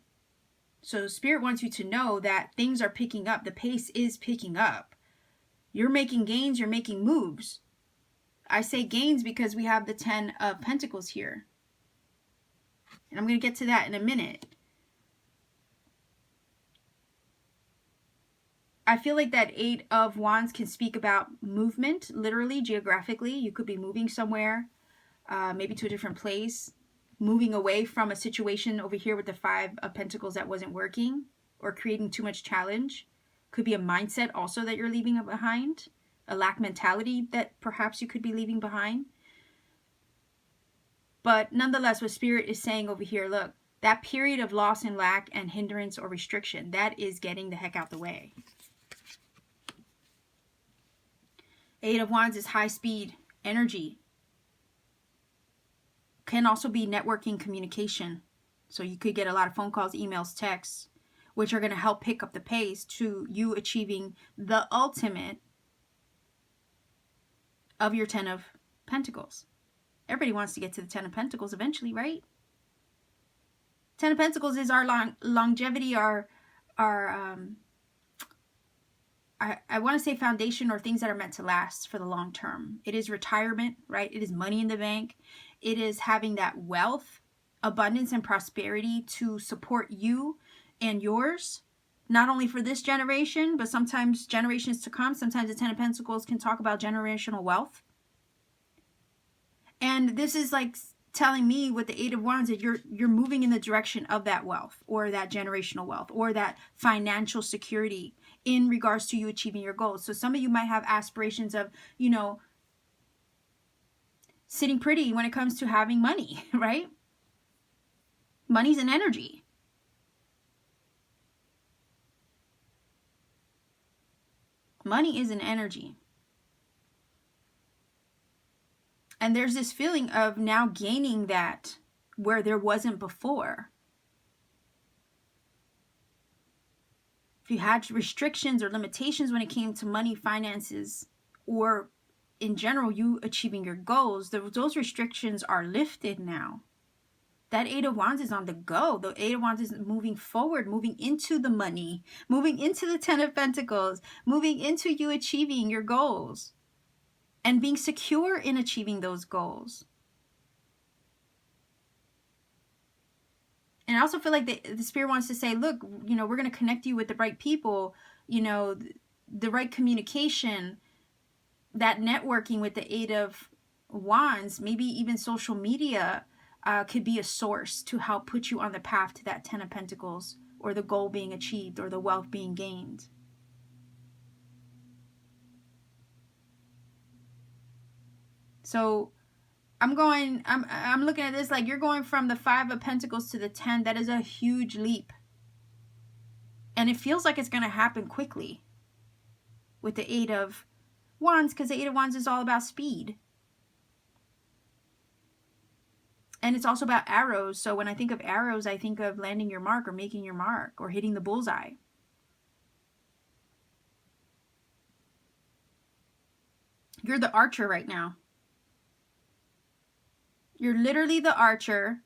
So Spirit wants you to know that things are picking up. The pace is picking up. You're making gains. You're making moves. I say gains because we have the 10 of Pentacles here. And I'm going to get to that in a minute. I feel like that 8 of Wands can speak about movement, literally, geographically. You could be moving somewhere, maybe to a different place, moving away from a situation over here with the 5 of Pentacles that wasn't working, or creating too much challenge. Could be a mindset also that you're leaving behind, a lack mentality that perhaps you could be leaving behind. But nonetheless, what Spirit is saying over here, look, that period of loss and lack and hindrance or restriction, that is getting the heck out the way. 8 of Wands is high speed energy. Can also be networking communication. So you could get a lot of phone calls, emails, texts, which are going to help pick up the pace to you achieving the ultimate of your 10 of Pentacles. Everybody wants to get to the 10 of Pentacles eventually, right? 10 of Pentacles is our longevity, our I want to say foundation, or things that are meant to last for the long term. It is retirement, right? It is money in the bank. It is having that wealth, abundance, and prosperity to support you and yours, not only for this generation, but sometimes generations to come. Sometimes the 10 of Pentacles can talk about generational wealth. And this is like telling me with the 8 of Wands that you're moving in the direction of that wealth, or that generational wealth, or that financial security in regards to you achieving your goals. So some of you might have aspirations of, you know, sitting pretty when it comes to having money, right? Money's an energy. Money is an energy. And there's this feeling of now gaining that where there wasn't before. If you had restrictions or limitations when it came to money, finances, or in general, you achieving your goals, those restrictions are lifted now. That 8 of Wands is on the go. The 8 of Wands is moving forward, moving into the money, moving into the 10 of Pentacles, moving into you achieving your goals and being secure in achieving those goals. And I also feel like the Spirit wants to say, look, you know, we're going to connect you with the right people, you know, the right communication, that networking with the 8 of Wands, maybe even social media could be a source to help put you on the path to that 10 of Pentacles, or the goal being achieved, or the wealth being gained. So I'm looking at this like you're going from the 5 of Pentacles to the 10. That is a huge leap. And it feels like it's going to happen quickly with the 8 of Wands, because the 8 of Wands is all about speed. And it's also about arrows. So when I think of arrows, I think of landing your mark, or making your mark, or hitting the bullseye. You're the archer right now. You're literally the archer.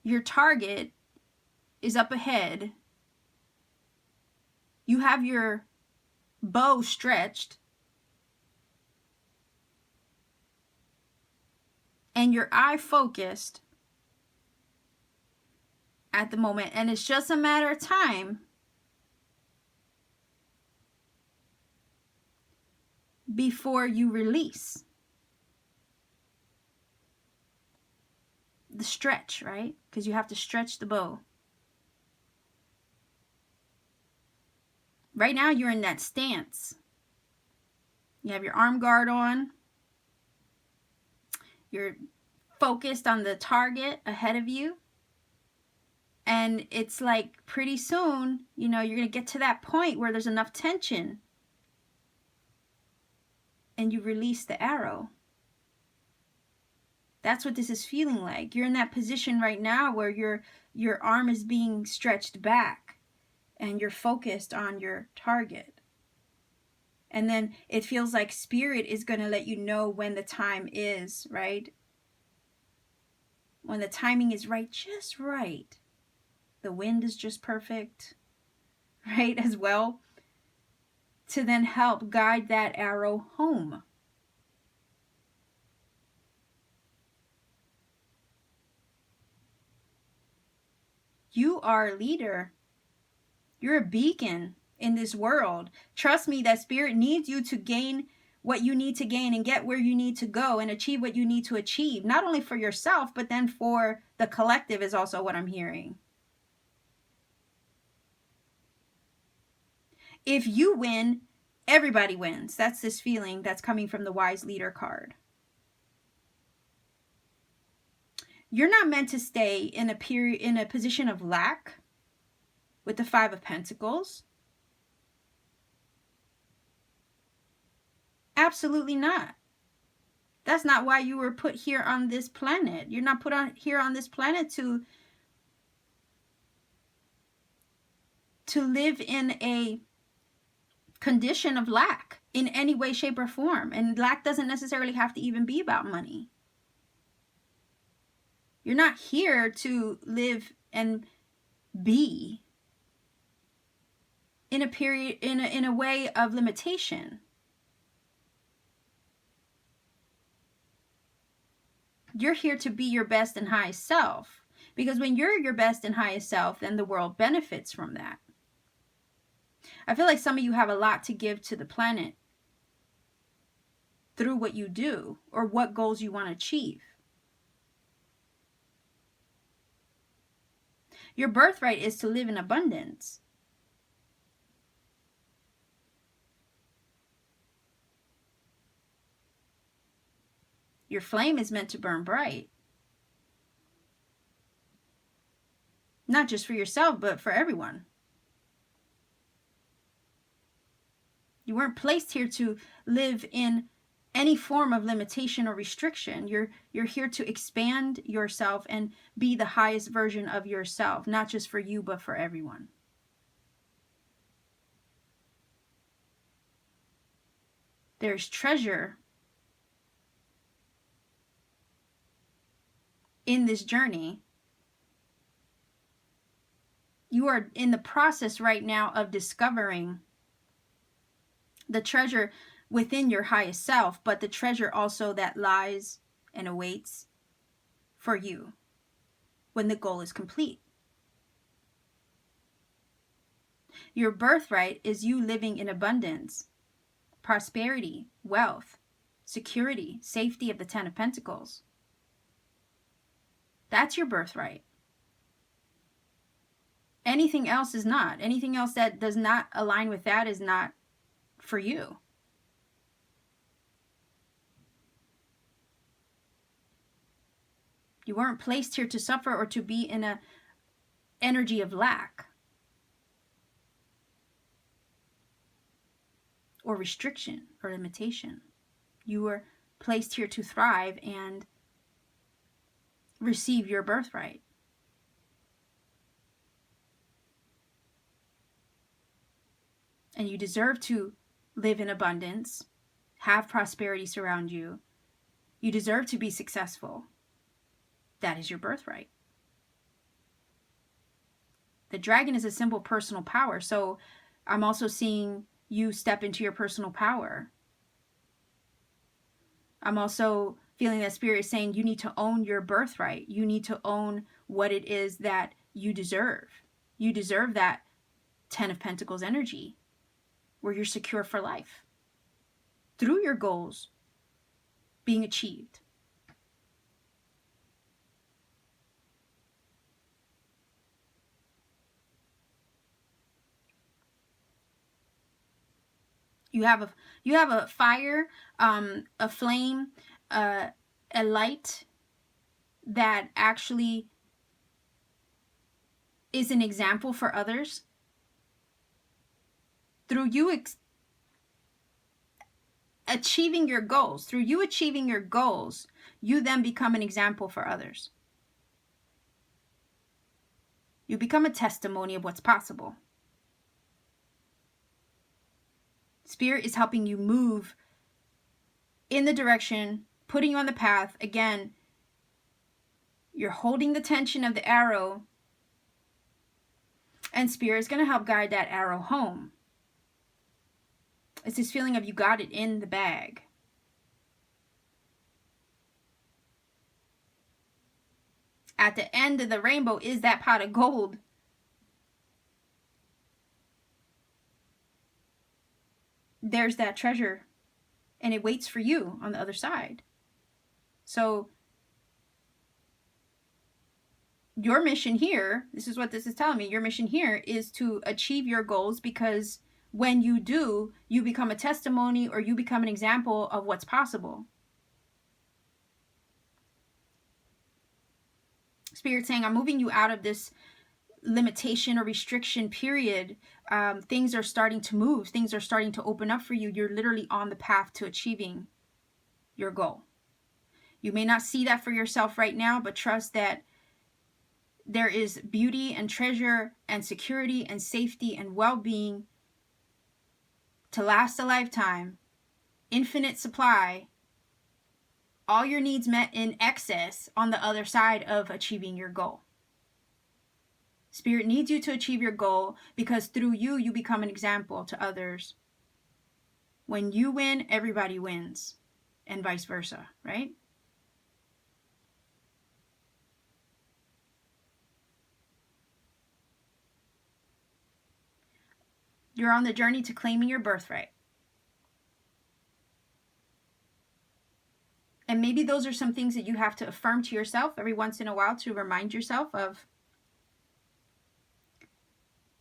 Your target is up ahead. You have your bow stretched. And your eye focused at the moment. And it's just a matter of time before you release the stretch, right? Because you have to stretch the bow. Right now, you're in that stance. You have your arm guard on. You're focused on the target ahead of you. And it's like pretty soon, you know, you're going to get to that point where there's enough tension and you release the arrow. That's what this is feeling like. You're in that position right now where your arm is being stretched back and you're focused on your target. And then it feels like spirit is going to let you know when the time is, right? When the timing is right, just right. The wind is just perfect, right, as well, to then help guide that arrow home. You are a leader. You're a beacon in this world. Trust me that spirit needs you to gain what you need to gain and get where you need to go and achieve what you need to achieve. Not only for yourself, but then for the collective is also what I'm hearing. If you win, everybody wins. That's this feeling that's coming from the Wise Leader card. You're not meant to stay in a position of lack with the Five of Pentacles. Absolutely not. That's not why you were put here on this planet. You're not put here on this planet to live in a condition of lack in any way, shape, or form. And lack doesn't necessarily have to even be about money. You're not here to live and be in a period, in a way of limitation. You're here to be your best and highest self. Because when you're your best and highest self, then the world benefits from that. I feel like some of you have a lot to give to the planet through what you do or what goals you want to achieve. Your birthright is to live in abundance. Your flame is meant to burn bright. Not just for yourself, but for everyone. You weren't placed here to live in any form of limitation or restriction. You're here to expand yourself and be the highest version of yourself, not just for you, but for everyone. There's treasure in this journey. You are in the process right now of discovering the treasure within your highest self, but the treasure also that lies and awaits for you when the goal is complete. Your birthright is you living in abundance, prosperity, wealth, security, safety of the Ten of Pentacles. That's your birthright. Anything else is not. Anything else that does not align with that is not for you. You weren't placed here to suffer or to be in an energy of lack or restriction or limitation. You were placed here to thrive and receive your birthright. And you deserve to live in abundance, have prosperity surround you. You deserve to be successful. That is your birthright. The dragon is a symbol of personal power. So I'm also seeing you step into your personal power. I'm also feeling that spirit is saying you need to own your birthright. You need to own what it is that you deserve. You deserve that Ten of Pentacles energy where you're secure for life through your goals being achieved. You have a fire, a flame, a light that actually is an example for others. Through you achieving your goals, you then become an example for others. You become a testimony of what's possible. Spirit is helping you move in the direction, putting you on the path. Again, you're holding the tension of the arrow, and Spirit is going to help guide that arrow home. It's this feeling of you got it in the bag. At the end of the rainbow is that pot of gold. There's that treasure, and it waits for you on the other side. So your mission here, this is what this is telling me, your mission here is to achieve your goals, because when you do, you become a testimony, or you become an example of what's possible. Spirit saying, I'm moving you out of this limitation or restriction period. Things are starting to move. Things are starting to open up for you. You're literally on the path to achieving your goal. You may not see that for yourself right now, but trust that there is beauty and treasure and security and safety and well-being to last a lifetime, infinite supply, all your needs met in excess on the other side of achieving your goal. Spirit needs you to achieve your goal, because through you, you become an example to others. When you win, everybody wins, and vice versa, right? You're on the journey to claiming your birthright. And maybe those are some things that you have to affirm to yourself every once in a while to remind yourself of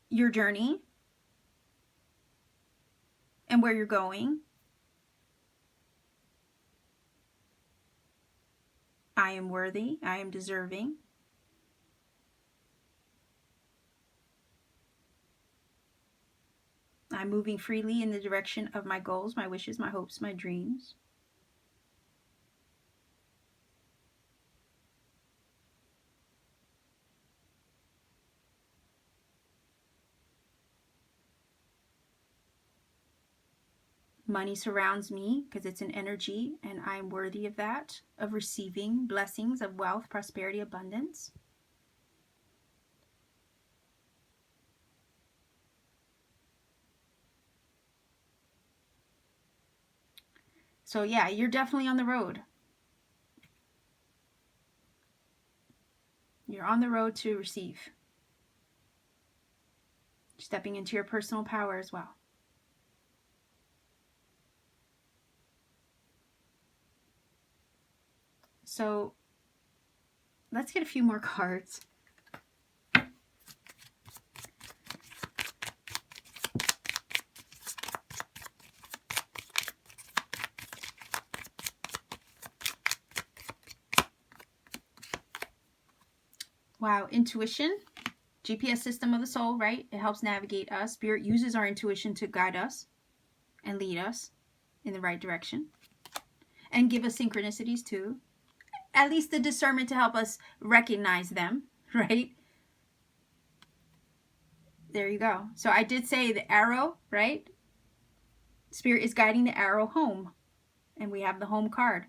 your journey and where you're going. I am worthy. I am deserving. I'm moving freely in the direction of my goals, my wishes, my hopes, my dreams. Money surrounds me because it's an energy, and I'm worthy of that, of receiving blessings of wealth, prosperity, abundance. So yeah, you're definitely on the road. You're on the road to receive. Stepping into your personal power as well. So let's get a few more cards. Wow, intuition, GPS system of the soul, right? It helps navigate us. Spirit uses our intuition to guide us and lead us in the right direction, and give us synchronicities too. At least the discernment to help us recognize them, right? There you go. So I did say the arrow, right? Spirit is guiding the arrow home, and we have the home card.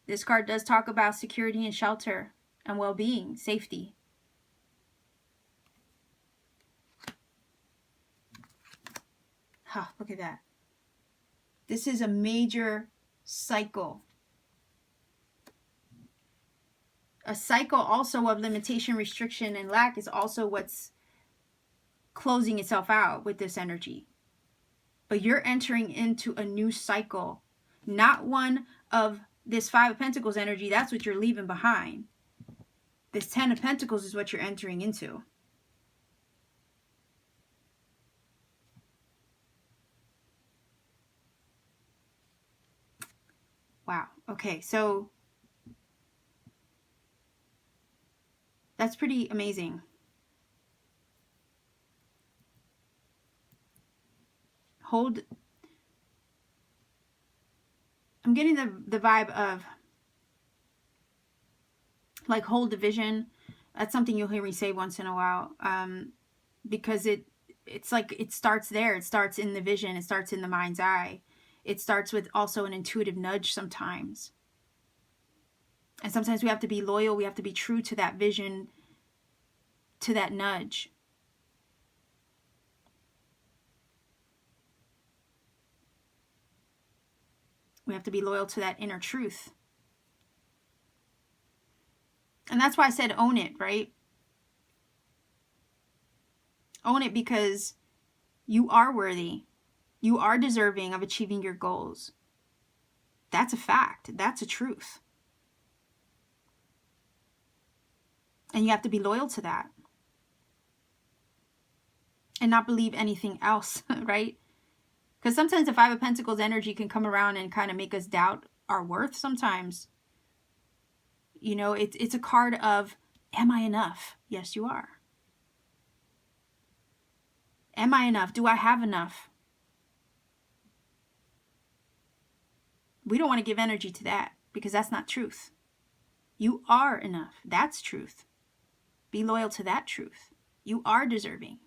This card does talk about security and shelter and well-being, safety. Look at that. This is a major cycle. A cycle also of limitation, restriction, and lack is also what's closing itself out with this energy. But you're entering into a new cycle, not one of this Five of Pentacles energy. That's what you're leaving behind. This Ten of Pentacles is what you're entering into. Wow. Okay, so that's pretty amazing. hold. I'm getting the vibe of like hold the vision. That's something you'll hear me say once in a while, because it's like it starts there. It starts in the vision. It starts in the mind's eye. It starts with also an intuitive nudge sometimes. And sometimes we have to be loyal. We have to be true to that vision, to that nudge. We have to be loyal to that inner truth. And that's why I said own it, right? Own it, because you are worthy. You are deserving of achieving your goals. That's a fact. That's a truth. And you have to be loyal to that. And not believe anything else, right? Because sometimes the Five of Pentacles energy can come around and kind of make us doubt our worth sometimes. You know, it's a card of, am I enough? Yes, you are. Am I enough? Do I have enough? We don't want to give energy to that, because that's not truth. You are enough. That's truth. Be loyal to that truth. You are deserving.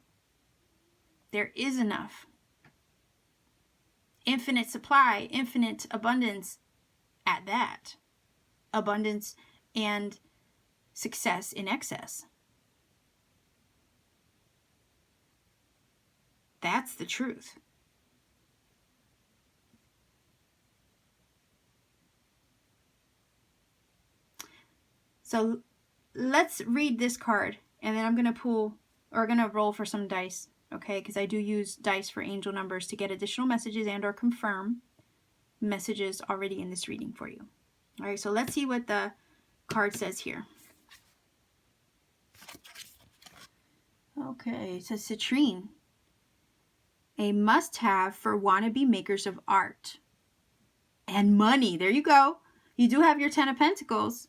There is enough. Infinite supply, infinite abundance at that. Abundance and success in excess. That's the truth. So let's read this card, and then I'm going to pull, or going to roll for some dice, okay? Because I do use dice for angel numbers to get additional messages and or confirm messages already in this reading for you. All right, so let's see what the card says here. Okay, it says citrine, a must-have for wannabe makers of art and money. There you go. You do have your Ten of Pentacles.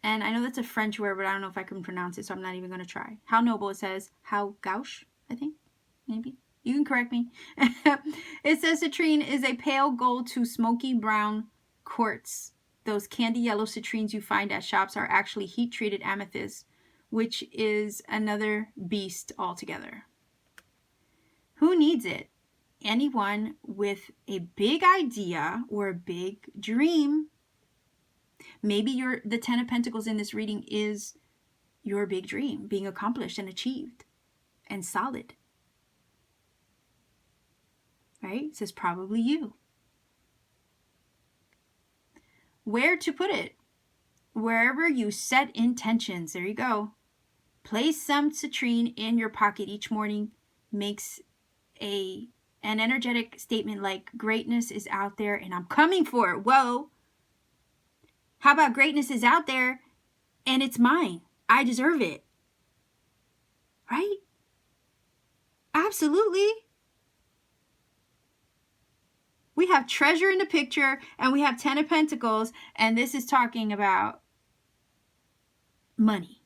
And I know that's a French word, but I don't know if I can pronounce it, so I'm not even going to try. How noble, it says. How gauche, I think. Maybe. You can correct me. It says citrine is a pale gold to smoky brown quartz. Those candy yellow citrines you find at shops are actually heat-treated amethyst, which is another beast altogether. Who needs it? Anyone with a big idea or a big dream. Maybe the Ten of Pentacles in this reading is your big dream being accomplished and achieved and solid. Right? It says probably you. Where to put it? Wherever you set intentions. There you go. Place some citrine in your pocket each morning. Makes an energetic statement like greatness is out there and I'm coming for it. Whoa. How about greatness is out there and it's mine? I deserve it. Right? Absolutely. We have treasure in the picture and we have Ten of Pentacles, and this is talking about money.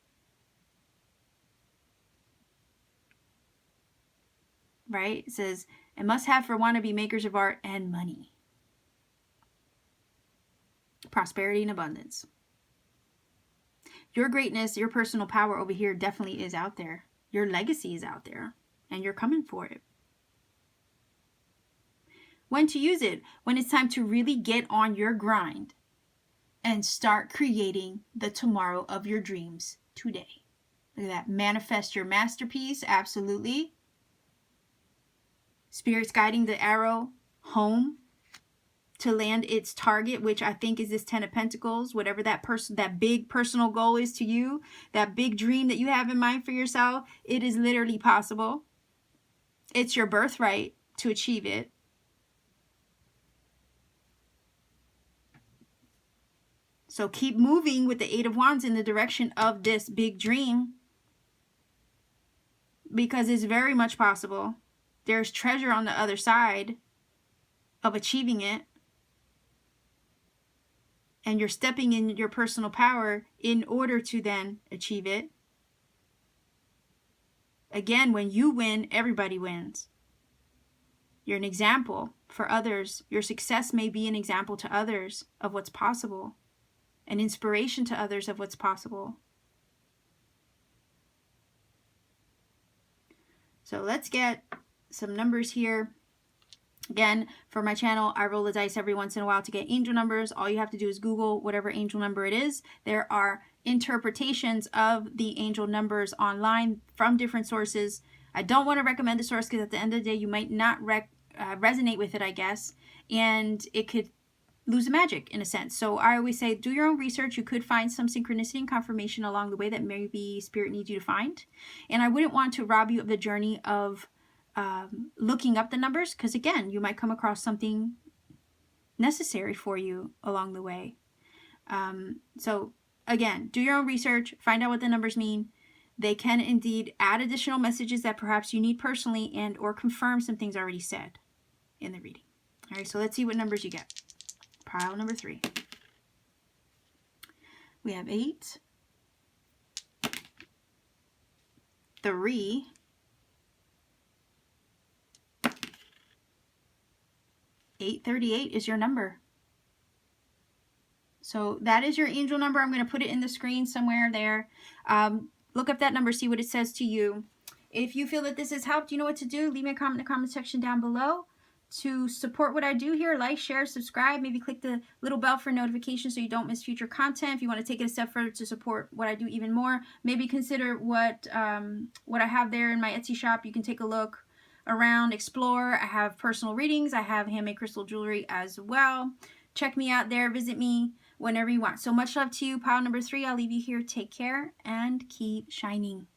Right? It says, a must-have for wannabe makers of art and money. Prosperity and abundance. Your greatness, your personal power over here definitely is out there. Your legacy is out there, and you're coming for it. When to use it? When it's time to really get on your grind and start creating the tomorrow of your dreams today. Look at that. Manifest your masterpiece. Absolutely. Spirit's guiding the arrow home to land its target, which I think is this Ten of Pentacles. Whatever that big personal goal is to you, that big dream that you have in mind for yourself, it is literally possible. It's your birthright to achieve it. So keep moving with the Eight of Wands in the direction of this big dream, because it's very much possible. There's treasure on the other side of achieving it. And you're stepping in your personal power in order to then achieve it. Again, when you win, everybody wins. You're an example for others. Your success may be an example to others of what's possible, an inspiration to others of what's possible. So let's get some numbers here. Again, for my channel, I roll the dice every once in a while to get angel numbers. All you have to do is Google whatever angel number it is. There are interpretations of the angel numbers online from different sources. I don't want to recommend the source because at the end of the day, you might not resonate with it, I guess, and it could lose the magic in a sense. So I always say, do your own research. You could find some synchronicity and confirmation along the way that maybe Spirit needs you to find. And I wouldn't want to rob you of the journey of looking up the numbers, because again, you might come across something necessary for you along the way. So again, do your own research, find out what the numbers mean. They can indeed add additional messages that perhaps you need personally and or confirm some things already said in the reading. All right, so let's see what numbers you get. Pile number 3. We have 8, 3, 838 is your number. So that is your angel number. I'm going to put it in the screen somewhere there. Look up that number, see what it says to you. If you feel that this has helped, you know what to do. Leave me a comment in the comment section down below. To support what I do here, like, share, subscribe. Maybe click the little bell for notifications so you don't miss future content. If you want to take it a step further to support what I do even more, maybe consider what I have there in my Etsy shop. You can take a look around, explore. I have personal readings. I have handmade crystal jewelry as well. Check me out there. Visit me whenever you want. So much love to you. Pile number 3. I'll leave you here. Take care and keep shining.